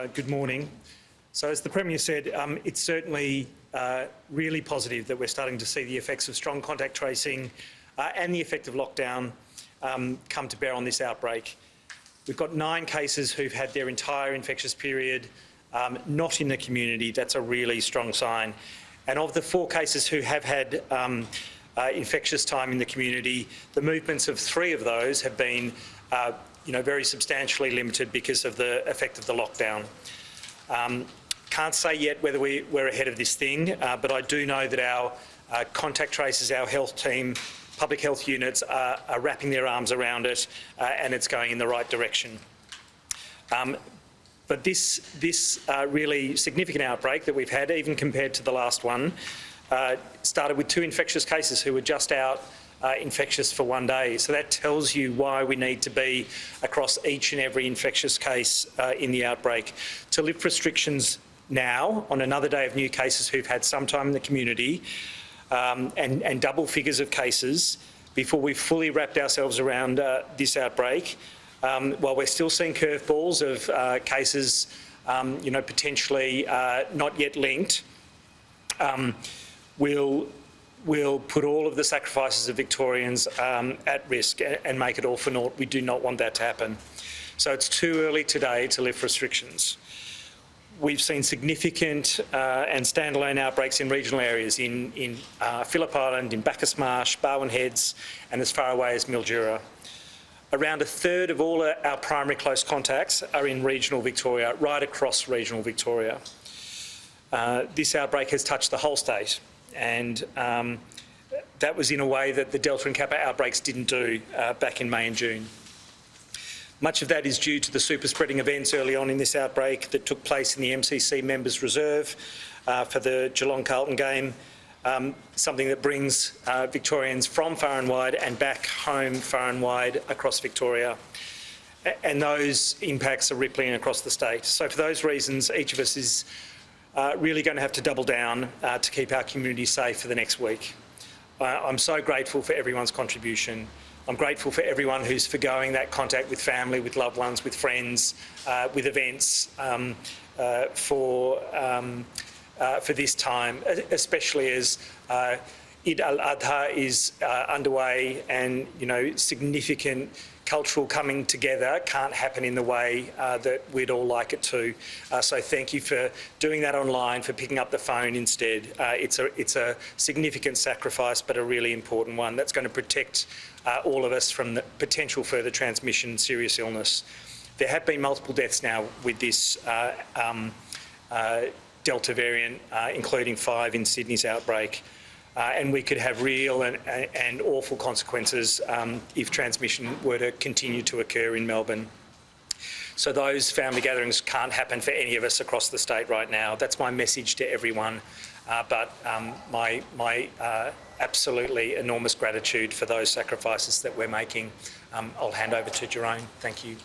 Good morning. So as the Premier said, it's certainly really positive that we're starting to see the effects of strong contact tracing and the effect of lockdown come to bear on this outbreak. We've got 9 cases who've had their entire infectious period not in the community. That's a really strong sign. And of the 4 cases who have had infectious time in the community, the movements of 3 of those have been very substantially limited because of the effect of the lockdown. Can't say yet whether we're ahead of this thing, but I do know that our contact tracers, our health team, public health units are wrapping their arms around it, and it's going in the right direction. But this really significant outbreak that we've had, even compared to the last one, started with 2 infectious cases who were just out infectious for 1 day. So that tells you why we need to be across each and every infectious case in the outbreak. To lift restrictions now on another day of new cases who've had some time in the community and double figures of cases before we've fully wrapped ourselves around this outbreak, while we're still seeing curveballs of cases potentially not yet linked, we'll put all of the sacrifices of Victorians at risk and make it all for naught. We do not want that to happen. So it's too early today to lift restrictions. We've seen significant and standalone outbreaks in regional areas in Phillip Island, in Bacchus Marsh, Barwon Heads, and as far away as Mildura. Around 1/3 of all our primary close contacts are in regional Victoria, right across regional Victoria. This outbreak has touched the whole state, and that was in a way that the Delta and Kappa outbreaks didn't do back in May and June. Much of that is due to the super spreading events early on in this outbreak that took place in the MCC Members Reserve for the Geelong-Carlton game, something that brings Victorians from far and wide and back home far and wide across Victoria. And those impacts are rippling across the state. So for those reasons, each of us is really going to have to double down to keep our community safe for the next week. I'm so grateful for everyone's contribution. I'm grateful for everyone who's forgoing that contact with family, with loved ones, with friends, with events for this time, especially as Eid al-Adha is underway, and significant cultural coming together can't happen in the way that we'd all like it to. So thank you for doing that online, for picking up the phone instead. It's a significant sacrifice, but a really important one that's going to protect all of us from the potential further transmission, serious illness. There have been multiple deaths now with this Delta variant, including 5 in Sydney's outbreak. And we could have real and awful consequences if transmission were to continue to occur in Melbourne. So those family gatherings can't happen for any of us across the state right now. That's my message to everyone. But my absolutely enormous gratitude for those sacrifices that we're making. I'll hand over to Jerome. Thank you.